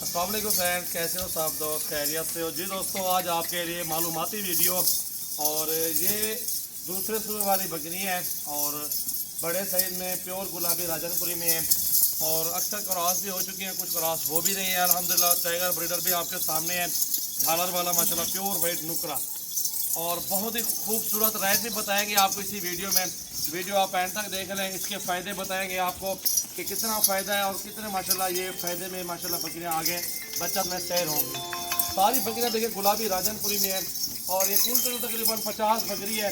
अस्सलाम वालेकुम फ्रेंड्स, कैसे हो सब दोस्त? खैरियत से हो जी दोस्तों। आज आपके लिए मालूमाती वीडियो और ये दूसरे सूबे वाली बकरी है और बड़े साइज में प्योर गुलाबी राजनपुरी में है और अक्सर क्रॉस भी हो चुकी हैं, कुछ क्रॉस हो भी रही है अल्हम्दुलिल्लाह। टाइगर ब्रीडर भी आपके सामने है, झालर वाला माशाल्लाह प्योर वाइट नुकरा और बहुत ही खूबसूरत रेट भी बताएंगे आपको इसी वीडियो में। वीडियो आप एंड तक देख लें, इसके फ़ायदे बताएंगे आपको कि कितना फ़ायदा है और कितने माशाल्लाह ये फ़ायदे में माशाल्लाह बकरियां आगे बचत में सैर होंगी। सारी बकरियां देखिए गुलाबी राजनपुरी में है और ये कुल तकरीबन 50 बकरी है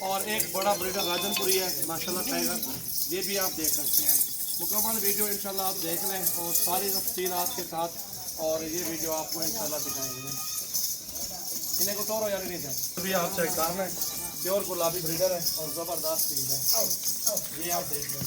और एक बड़ा ब्रीडर राजनपुरी है माशाल्लाह टाइगर, ये भी आप देख सकते हैं। मुकम्मल वीडियो इंशाल्लाह आप देख लें और सारी तफसीलात के साथ, और ये वीडियो आपको इंशाल्लाह दिखाएंगे। इन्हें को तोड़ो यार नहीं थे अभी आप चेक कर लें, प्योर गुलाबी ब्रीडर है और ज़बरदस्त चीज़ है, ये आप देख लें।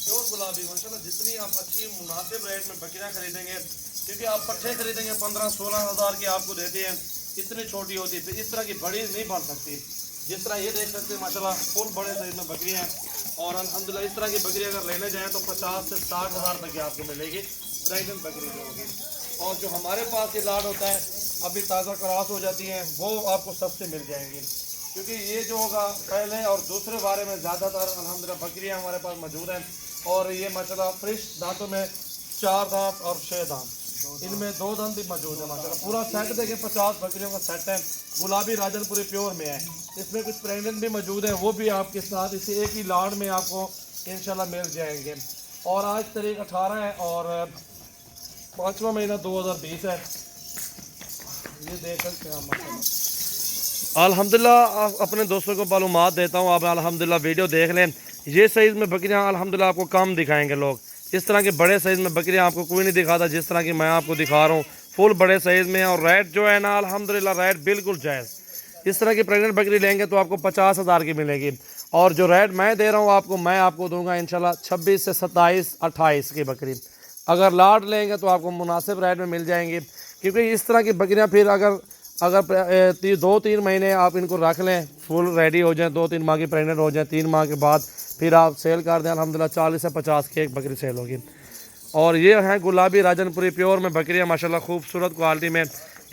प्योर गुलाबी माशाल्लाह, जितनी आप अच्छी मुनासिब रेट में बकरियां खरीदेंगे, क्योंकि आप पट्ठे खरीदेंगे 15-16 हज़ार की आपको देते हैं, इतनी छोटी होती है, फिर इस तरह की बड़ी नहीं बन सकती। जिस तरह ये देख सकते हैं माशाल्लाह फुल बड़े साइज में बकरियां हैं और अल्हम्दुलिल्लाह इस तरह की बकरी अगर लेने जाएँ तो 50 से 60 हज़ार तक की आपको मिलेगी प्रेगनेंट बकरी जो होगी। और जो हमारे पास ये लाड होता है अभी ताज़ा क्रॉस हो जाती हैं, वो आपको सस्ते मिल जाएंगी, क्योंकि ये जो होगा पहले और दूसरे बारे में ज़्यादातर अल्हम्दुलिल्लाह बकरियां हमारे पास मौजूद हैं और ये माशाल्लाह फ्रेश दांतों में 4 दांत और 6 दांत, इनमें 2 दांत भी मौजूद है माशाल्लाह। पूरा सेट देखें 50 बकरियों का सेट है, गुलाबी राजनपुरी प्योर में है। इसमें कुछ प्रेगनेंट भी मौजूद है, वो भी आपके साथ इसे एक ही लाड में आपको इंशाल्लाह मिल जाएंगे। और आज तारीख 18 है और 5वां महीना 2020 है, ये देख सकते हैं माशाल्लाह। अल्हम्दुलिल्लाह अपने दोस्तों को मालूमात देता हूँ, आप अल्हम्दुलिल्लाह वीडियो देख लें। ये साइज़ में बकरियाँ अल्हम्दुलिल्लाह आपको कम दिखाएंगे लोग, इस तरह के बड़े साइज़ में बकरियाँ आपको कोई नहीं दिखाता जिस तरह की मैं आपको दिखा रहा हूँ, फुल बड़े साइज़ में। और रेट जो है ना अल्हम्दुलिल्लाह रेट बिल्कुल जायज़। इस तरह की प्रेगनेंट बकरी लेंगे तो आपको 50 हज़ार की मिलेगी और जो रेट मैं दे रहा हूँ आपको, मैं आपको दूंगा इंशाल्लाह 26 से 27-28 की बकरी। अगर लाट लेंगे तो आपको मुनासिब रेट में मिल जाएंगी, क्योंकि इस तरह की बकरियाँ फिर अगर 2-3 महीने आप इनको रख लें, फुल रेडी हो जाएँ, 2-3 माह की प्रेगनेंट हो जाए, 3 माह के बाद फिर आप सेल कर दें, अल्हम्दुलिल्लाह 40 से 50 की एक बकरी सेल होगी। और ये हैं गुलाबी राजनपुरी प्योर में बकरियाँ माशाल्लाह खूबसूरत क्वालिटी में,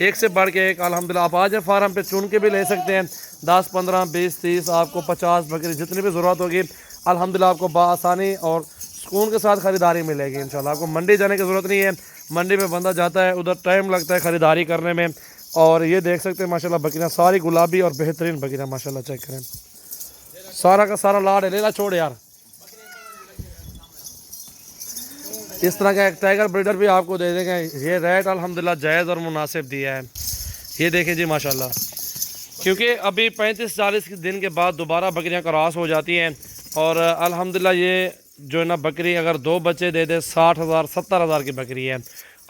एक से बढ़ के एक अल्हम्दुलिल्लाह। आप आ जाए फार्म पे चुन के भी ले सकते हैं, 10, 15, 20, 30 आपको 50 बकरी जितनी भी ज़रूरत होगी अल्हम्दुलिल्लाह आपको बआसानी और सुकून के साथ ख़रीदारी मिलेगी इंशाल्लाह। आपको मंडी जाने की ज़रूरत नहीं है, मंडी में बंदा जाता है उधर टाइम लगता है ख़रीदारी करने में। और ये देख सकते हैं माशाल्लाह बकरियाँ सारी गुलाबी और बेहतरीन बकरियाँ माशाल्लाह, चेक करें सारा का सारा लाड है। लेला छोड़ यार, इस तरह का एक टाइगर ब्रीडर भी आपको दे देंगे। ये रेट अल्हम्दुलिल्लाह जायज़ और मुनासिब दिया है, ये देखें जी माशाल्लाह, क्योंकि अभी 35-40 दिन के बाद दोबारा बकरियां क्रॉस हो जाती हैं और अल्हम्दुलिल्लाह ये जो है ना बकरी अगर 2 बच्चे दे दे 60 हज़ार 70 हज़ार की बकरी है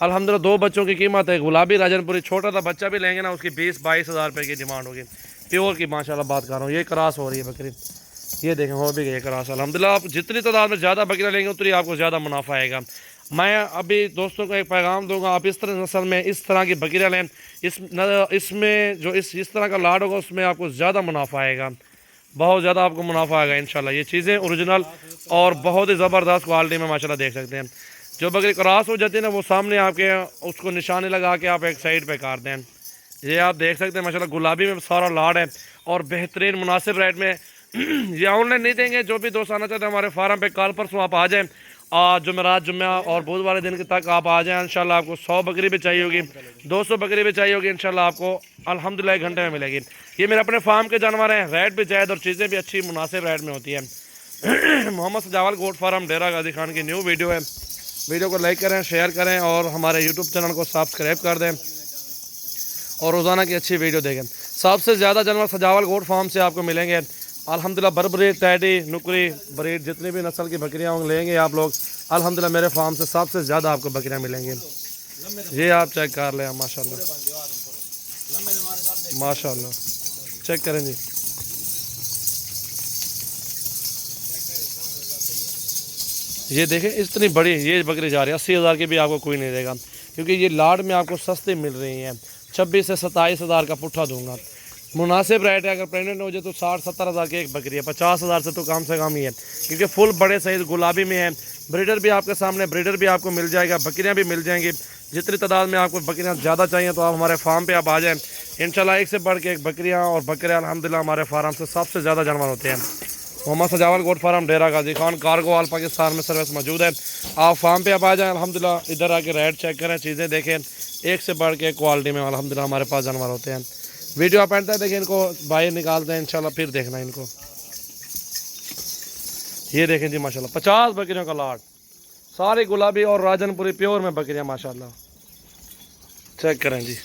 अल्हम्दुलिल्लाह। 2 बच्चों की कीमत है, गुलाबी राजनपुरी छोटा सा बच्चा भी लेंगे ना उसकी 20-22 हज़ार रुपये की डिमांड होगी, प्योर की माशाल्लाह बात कर रहा हूँ। ये क्रॉस हो रही है बकरी, ये देखें हो भी गई क्रॉस अल्हम्दुलिल्लाह। आप जितनी तादाद में ज़्यादा बकरियाँ लेंगे उतनी आपको ज़्यादा मुनाफा आएगा। मैं अभी दोस्तों को एक पैगाम दूंगा, आप इस तरह नस्ल में इस तरह की बकरियाँ लें, इसमें जो इस तरह का लाड होगा उसमें आपको ज़्यादा मुनाफा आएगा, बहुत ज़्यादा आपको मुनाफा आएगा इंशाल्लाह। ये चीज़ें ओरिजिनल और बहुत ही ज़बरदस्त क्वालिटी में माशाल्लाह देख सकते हैं। जो बकरी क्रॉस हो जाती है ना वो सामने आपके उसको निशाने लगा के आप एक साइड पे काट दें, ये आप देख सकते हैं माशाल्लाह गुलाबी में सारा लाड है और बेहतरीन मुनासिब रेट में। ये ऑनलाइन नहीं देंगे, जो भी दोस्त आना चाहते हैं हमारे फार्म पे कल परसों आप आ जाएँ, जुमेरात जुम्मा और बुधवार दिन के तक आप आ जाएँ इंशाल्लाह। आपको 100 बकरी भी चाहिए होगी, 200 बकरी भी चाहिए होगी इंशाल्लाह, आपको अल्हम्दुलिल्लाह 1 घंटे में मिलेगी। ये मेरे अपने फार्म के जानवर हैं, रेट भी जायज़ और चीज़ें भी अच्छी मुनासिब रेट में होती है। मोहम्मद सजावल गोट फार्म डेरा गाजी खान की न्यू वीडियो है, वीडियो को लाइक करें, शेयर करें और हमारे यूट्यूब चैनल को सब्सक्राइब कर दें और रोज़ाना की अच्छी वीडियो देखें। सबसे ज़्यादा जानवर सजावल गोट फार्म से आपको मिलेंगे अल्हम्दुलिल्लाह। बरबरी, टैडी, नुकरी ब्रीड जितनी भी नस्ल की बकरियाँ लेंगे आप लोग अल्हम्दुलिल्लाह मेरे फार्म से सबसे ज़्यादा आपको बकरियाँ मिलेंगी। ये आप चेक कर लें माशाल्लाह माशाल्लाह, चेक करें जी। ये देखें इतनी बड़ी ये बकरी जा रही है, 80 हज़ार की भी आपको कोई नहीं देगा, क्योंकि ये लाड में आपको सस्ते मिल रही हैं। 26 से 27 हज़ार का पुट्ठा दूंगा। मुनासिब रेट है। अगर प्रेगनेंट हो जाए तो 60-70 हज़ार की एक बकरी है, 50 हज़ार से तो कम से कम ही है, क्योंकि फुल बड़े साइज़ गुलाबी में है। ब्रीडर भी आपके सामने, ब्रीडर भी आपको मिल जाएगा, बकरियां भी मिल जाएंगी। जितनी तादाद में आपको बकरियां ज़्यादा चाहिए तो आप हमारे फार्म पे आप आ जाएँ। इंशाल्लाह एक से बढ़ के एक बकरियां और बकरे अल्हम्दुलिल्लाह हमारे फार्म से सबसे ज़्यादा जानवर होते हैं। मोहम्मद सजावल गोट फार्म, डेरा गाजी खान, कार्गो ऑल पाकिस्तान में सर्विस मौजूद है। आप फार्म पे आप आ जाएँ अल्हम्दुलिल्लाह, इधर आके रेट चेक करें, चीज़ें देखें, एक से बढ़ के क्वालिटी में अल्हम्दुलिल्लाह हमारे पास जानवर होते हैं। वीडियो आप एंड तक देखिए, इनको बाहर निकालते हैं इंशाल्लाह, फिर देखना इनको। ये देखें जी माशाल्लाह 50 बकरियों का लाट, सारी गुलाबी और राजनपुरी प्योर में बकरियां माशाल्लाह, चेक करें जी।